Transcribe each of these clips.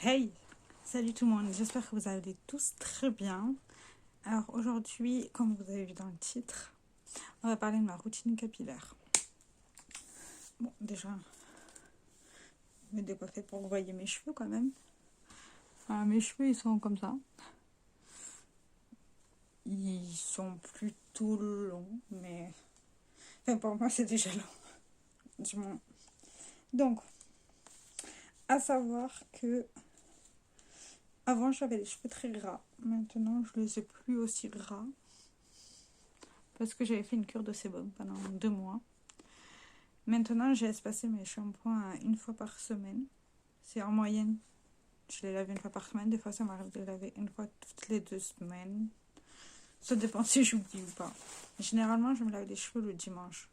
Hey, salut tout le monde, j'espère que vous allez tous très bien. Alors aujourd'hui, comme vous avez vu dans le titre, on va parler de ma routine capillaire. Bon, déjà, je vais me décoiffer pour que vous voyez mes cheveux quand même. Voilà, mes cheveux, ils sont comme ça. Ils sont plutôt longs, mais... Enfin, pour moi, c'est déjà long. Du moins. Donc, à savoir que... Avant, j'avais les cheveux très gras. Maintenant, je les ai plus aussi gras. Parce que j'avais fait une cure de sébum pendant 2 mois. Maintenant, j'ai espacé mes shampoings une fois par semaine. C'est en moyenne. Je les lave une fois par semaine. Des fois, ça m'arrive de les laver une fois toutes les 2 semaines. Ça dépend si j'oublie ou pas. Généralement, je me lave les cheveux le dimanche.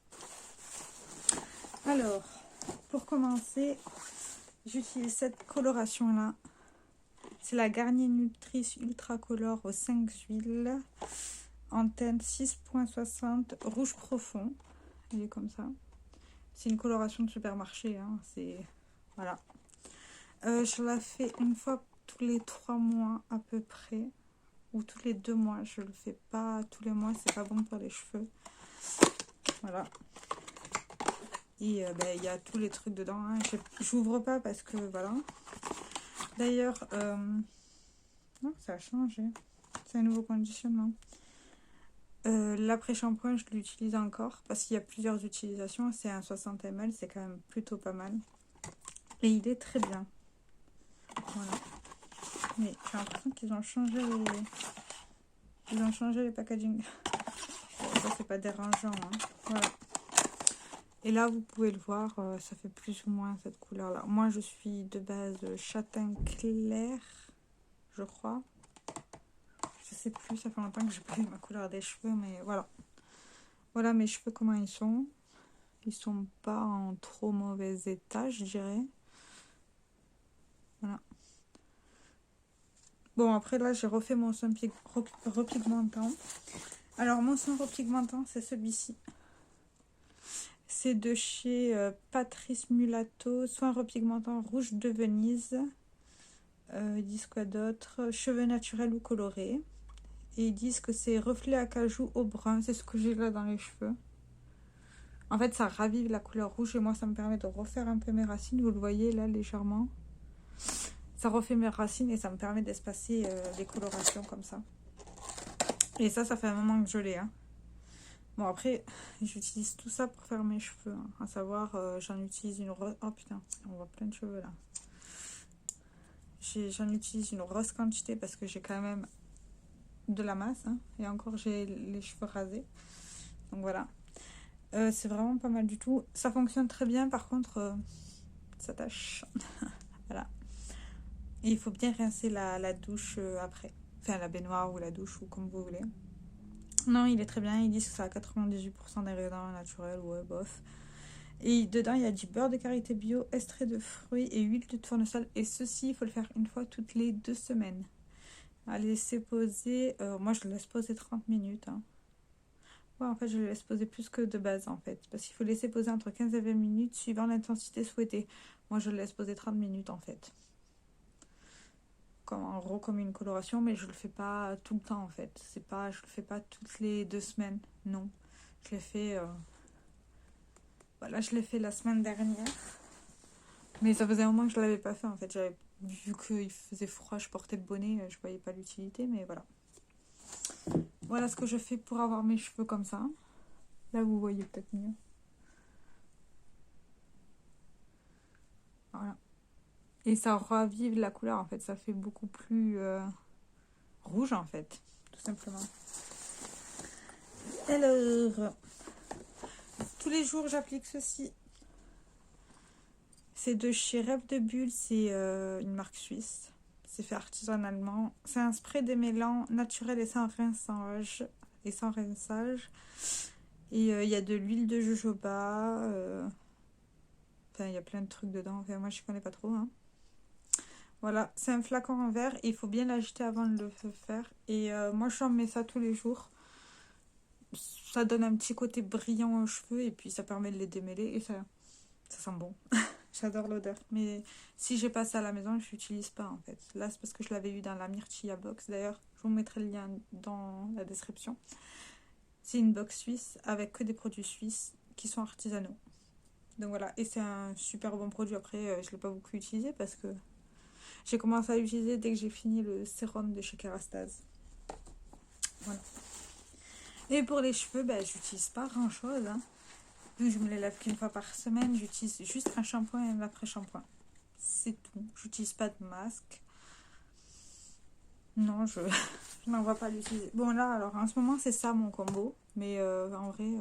Alors, pour commencer, j'utilise cette coloration-là. C'est la Garnier Nutrice Ultra Color aux 5 huiles. En teinte 6.60 rouge profond. Elle est comme ça. C'est une coloration de supermarché. Hein. C'est... Voilà. Je la fais une fois tous les 3 mois à peu près. Ou tous les 2 mois. Je le fais pas tous les mois. C'est pas bon pour les cheveux. Voilà. Et il y a tous les trucs dedans. Hein. J'ouvre pas parce que voilà. D'ailleurs, non, ça a changé. C'est un nouveau conditionnement. L'après-shampoing, je l'utilise encore parce qu'il y a plusieurs utilisations. C'est un 60 ml, c'est quand même plutôt pas mal. Et il est très bien. Voilà. Mais j'ai l'impression qu'ils ont changé les packaging. Ça, c'est pas dérangeant. Hein. Voilà. Et là, vous pouvez le voir, ça fait plus ou moins cette couleur-là. Moi, je suis de base châtain clair, je crois. Je sais plus, ça fait longtemps que j'ai pas eu ma couleur des cheveux, mais voilà. Voilà mes cheveux, comment ils sont. Ils sont pas en trop mauvais état, je dirais. Voilà. Bon, après là, j'ai refait mon soin repigmentant. Alors, mon soin repigmentant, c'est celui-ci. C'est de chez Patrice Mulatto, soin repigmentant rouge de Venise. Ils disent quoi d'autre? Cheveux naturels ou colorés. Et ils disent que c'est reflet à cajou au brun. C'est ce que j'ai là dans les cheveux. En fait, ça ravive la couleur rouge et moi, ça me permet de refaire un peu mes racines. Vous le voyez là, légèrement. Ça refait mes racines et ça me permet d'espacer les colorations comme ça. Et ça fait un moment que je l'ai. Hein. Bon, après, j'utilise tout ça pour faire mes cheveux. Hein. À savoir, j'en utilise une... Oh putain, on voit plein de cheveux là. J'en utilise une grosse quantité parce que j'ai quand même de la masse. Hein. Et encore, j'ai les cheveux rasés. Donc voilà. C'est vraiment pas mal du tout. Ça fonctionne très bien. Par contre, ça tâche. Voilà. Et il faut bien rincer la douche après. Enfin, la baignoire ou la douche ou comme vous voulez. Non, il est très bien. Ils disent que ça a 98% d'ingrédients naturels. Ouais, bof. Et dedans, il y a du beurre de karité bio, extrait de fruits et huile de tournesol. Et ceci, il faut le faire une fois toutes les 2 semaines. À laisser poser... moi, je le laisse poser 30 minutes. Hein. Ouais, en fait, je le laisse poser plus que de base, en fait. Parce qu'il faut laisser poser entre 15 et 20 minutes, suivant l'intensité souhaitée. Moi, je le laisse poser 30 minutes, en fait. En gros, comme une coloration, mais je le fais pas tout le temps, en fait. Je le fais pas toutes les 2 semaines, non. Je l'ai fait... Voilà, je l'ai fait la semaine dernière. Mais ça faisait un moment que je l'avais pas fait, en fait. J'avais vu qu'il faisait froid, je portais le bonnet, je voyais pas l'utilité, mais voilà. Voilà ce que je fais pour avoir mes cheveux comme ça. Là, vous voyez peut-être mieux. Voilà. Et ça ravive la couleur, en fait. Ça fait beaucoup plus rouge, en fait. Tout simplement. Alors, tous les jours, j'applique ceci. C'est de chez Rêve de Bulle. C'est une marque suisse. C'est fait artisanalement. C'est un spray démêlant naturel et sans rinçage. Et il y a de l'huile de jojoba. Enfin, il y a plein de trucs dedans. Enfin, moi, je connais pas trop. Hein. Voilà, c'est un flacon en verre. Il faut bien l'agiter avant de le faire. Et moi, j'en mets ça tous les jours. Ça donne un petit côté brillant aux cheveux. Et puis, ça permet de les démêler. Et ça sent bon. J'adore l'odeur. Mais si j'ai pas ça à la maison, je l'utilise pas en fait. Là, c'est parce que je l'avais eu dans la Myrtilla box. D'ailleurs, je vous mettrai le lien dans la description. C'est une box suisse avec que des produits suisses qui sont artisanaux. Donc voilà, et c'est un super bon produit. Après, je l'ai pas beaucoup utilisé parce que j'ai commencé à l'utiliser dès que j'ai fini le sérum de chez Kerastase. Voilà. Et pour les cheveux, ben, j'utilise pas grand chose. Hein. Vu que je me les lave qu'une fois par semaine, j'utilise juste un shampoing et un après-shampoing. C'est tout. J'utilise pas de masque. Non, je n'en vois pas l'utiliser. Bon là, alors en ce moment, c'est ça mon combo. Mais en vrai,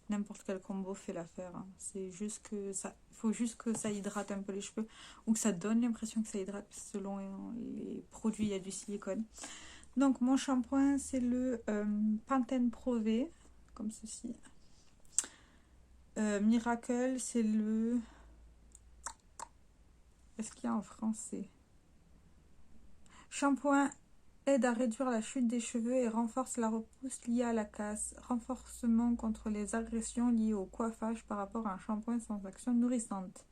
n'importe quel combo fait l'affaire. Hein. C'est juste que ça... Il faut juste que ça hydrate un peu les cheveux. Ou que ça donne l'impression que ça hydrate. Selon les produits, il y a du silicone. Donc mon shampoing, c'est le Pantene Pro V. Comme ceci. Miracle, c'est le... Est-ce qu'il y a en français? Shampoing aide à réduire la chute des cheveux et renforce la repousse liée à la casse. Renforcement contre les agressions liées au coiffage par rapport à un shampoing sans action nourrissante.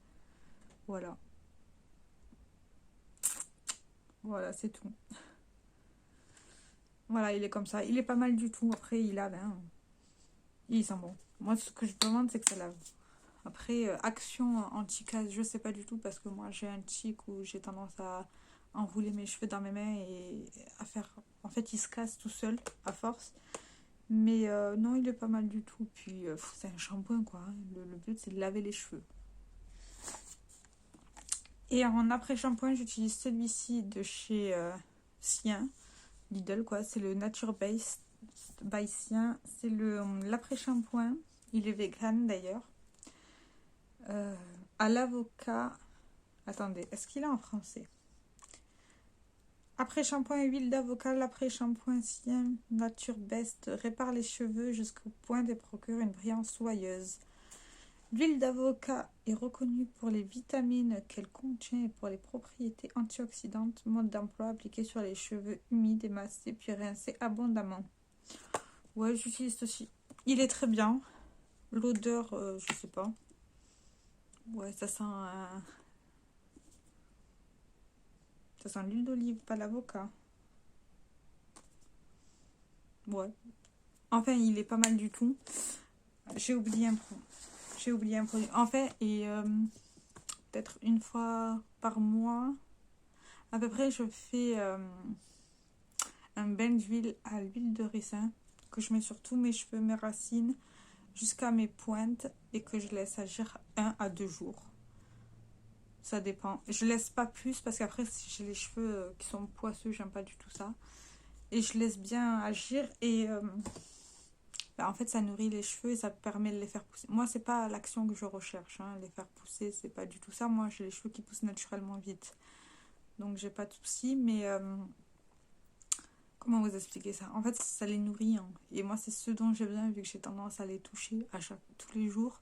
Voilà. Voilà, c'est tout. Voilà, il est comme ça. Il est pas mal du tout. Après, il lave. Hein. Il sent bon. Moi, ce que je demande, c'est que ça lave. Après, action anti-casse, je sais pas du tout parce que moi, j'ai un tic où j'ai tendance à enrouler mes cheveux dans mes mains et à faire... En fait, il se casse tout seul, à force. Mais non, il est pas mal du tout. Puis, c'est un shampoing, quoi. Hein. Le but, c'est de laver les cheveux. Et en après-shampoing, j'utilise celui-ci de chez Sien, Lidl, quoi. C'est le Nature Base by Sien. C'est l'après-shampoing. Il est vegan, d'ailleurs. À l'avocat... Attendez, est-ce qu'il est en français? Après-shampoing huile d'avocat, l'après-shampoing Sien Nature Best répare les cheveux jusqu'au point et procure une brillance soyeuse. L'huile d'avocat est reconnue pour les vitamines qu'elle contient et pour les propriétés antioxydantes. Mode d'emploi appliqué sur les cheveux humides et massés puis rincés abondamment. Ouais, j'utilise ceci. Il est très bien. L'odeur, je sais pas. Ouais, ça sent... Ça sent l'huile d'olive, pas l'avocat. Ouais. Enfin, il est pas mal du tout. J'ai oublié un produit. En fait, et peut-être une fois par mois, à peu près, je fais un bain d'huile à l'huile de ricin que je mets sur tous mes cheveux, mes racines, jusqu'à mes pointes et que je laisse agir 1 à 2 jours. Ça dépend. Je laisse pas plus parce qu'après, si j'ai les cheveux qui sont poisseux, j'aime pas du tout ça. Et je laisse bien agir et en fait, ça nourrit les cheveux et ça permet de les faire pousser. Moi, c'est pas l'action que je recherche. Hein. Les faire pousser, c'est pas du tout ça. Moi, j'ai les cheveux qui poussent naturellement vite. Donc, j'ai pas de soucis. Mais comment vous expliquer ça? En fait, ça les nourrit. Hein. Et moi, c'est ce dont j'ai besoin vu que j'ai tendance à les toucher tous les jours,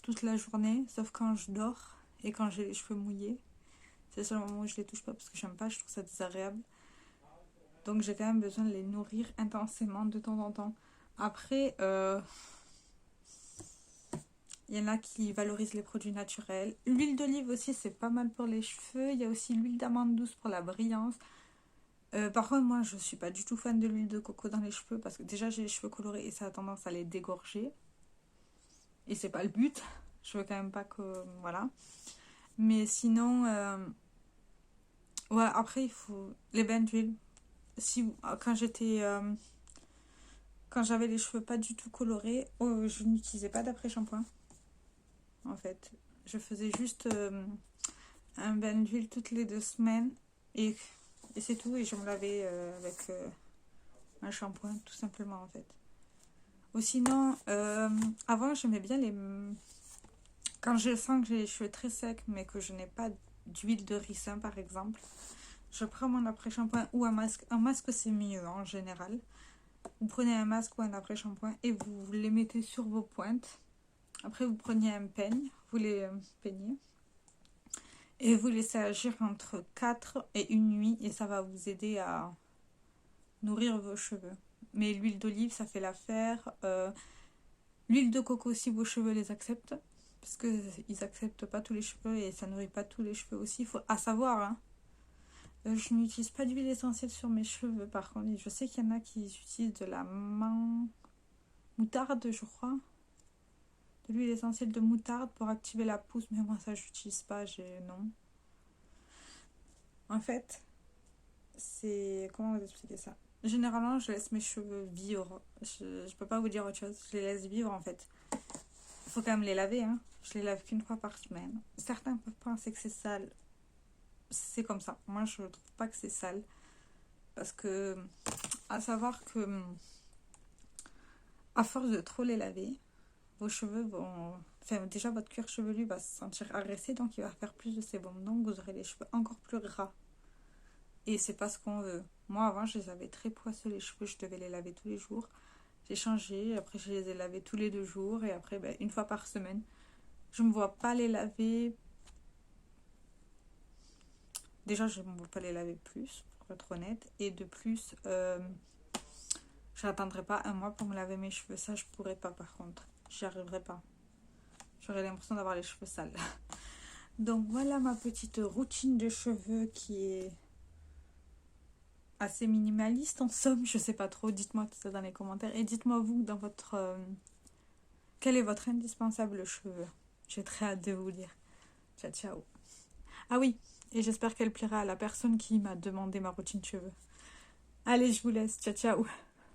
toute la journée, sauf quand je dors et quand j'ai les cheveux mouillés. C'est le seul moment où je les touche pas parce que j'aime pas, je trouve ça désagréable. Donc, j'ai quand même besoin de les nourrir intensément de temps en temps. Après, il y en a qui valorisent les produits naturels. L'huile d'olive aussi, c'est pas mal pour les cheveux. Il y a aussi l'huile d'amande douce pour la brillance. Par contre, moi, je suis pas du tout fan de l'huile de coco dans les cheveux parce que déjà, j'ai les cheveux colorés et ça a tendance à les dégorger. Et c'est pas le but. Je veux quand même pas que... Voilà. Mais sinon... Ouais, après, il faut... Les bains d'huile. Quand j'étais... Quand j'avais les cheveux pas du tout colorés, je n'utilisais pas d'après-shampoing. En fait, je faisais juste un bain d'huile toutes les 2 semaines et c'est tout. Et je me lavais avec un shampoing, tout simplement, en fait. Ou sinon, avant, j'aimais bien les... Quand je sens que j'ai les cheveux très secs, mais que je n'ai pas d'huile de ricin, par exemple, je prends mon après-shampoing ou un masque. Un masque, c'est mieux, en général. Vous prenez un masque ou un après-shampoing et vous les mettez sur vos pointes. Après, vous prenez un peigne, vous les peignez. Et vous laissez agir entre 4 et 1 nuit. Et ça va vous aider à nourrir vos cheveux. Mais l'huile d'olive, ça fait l'affaire. L'huile de coco, si vos cheveux les acceptent. parce qu'ils acceptent pas tous les cheveux et ça nourrit pas tous les cheveux aussi. Faut à savoir, hein. Je n'utilise pas d'huile essentielle sur mes cheveux, par contre. Je sais qu'il y en a qui utilisent de la moutarde, je crois. De l'huile essentielle de moutarde pour activer la pousse, mais moi ça j'utilise pas, non. En fait, c'est... Comment vous expliquer ça? Généralement, je laisse mes cheveux vivre. Je peux pas vous dire autre chose. Je les laisse vivre, en fait. Il faut quand même les laver, hein. Je les lave qu'une fois par semaine. Certains peuvent penser que c'est sale. C'est comme ça. Moi, je trouve pas que c'est sale. Parce que, à savoir que, à force de trop les laver, vos cheveux vont... Enfin, déjà, votre cuir chevelu va se sentir agressé, donc il va faire plus de sébum. Donc, vous aurez les cheveux encore plus gras. Et c'est pas ce qu'on veut. Moi, avant, je les avais très poisseux, les cheveux. Je devais les laver tous les jours. J'ai changé. Après, je les ai lavés tous les 2 jours. Et après, une fois par semaine. Je me vois pas les laver. Déjà, je ne me vois pas les laver plus, pour être honnête. Et de plus, je n'attendrai pas un mois pour me laver mes cheveux. Ça, je pourrais pas, par contre. J'y arriverai pas. J'aurais l'impression d'avoir les cheveux sales. Donc, voilà ma petite routine de cheveux qui est assez minimaliste, en somme. Je sais pas trop. Dites-moi tout ça dans les commentaires. Et dites-moi, vous, dans votre... quel est votre indispensable cheveu? J'ai très hâte de vous lire. Ciao, ciao. Ah oui, et j'espère qu'elle plaira à la personne qui m'a demandé ma routine cheveux. Allez, je vous laisse. Ciao, ciao.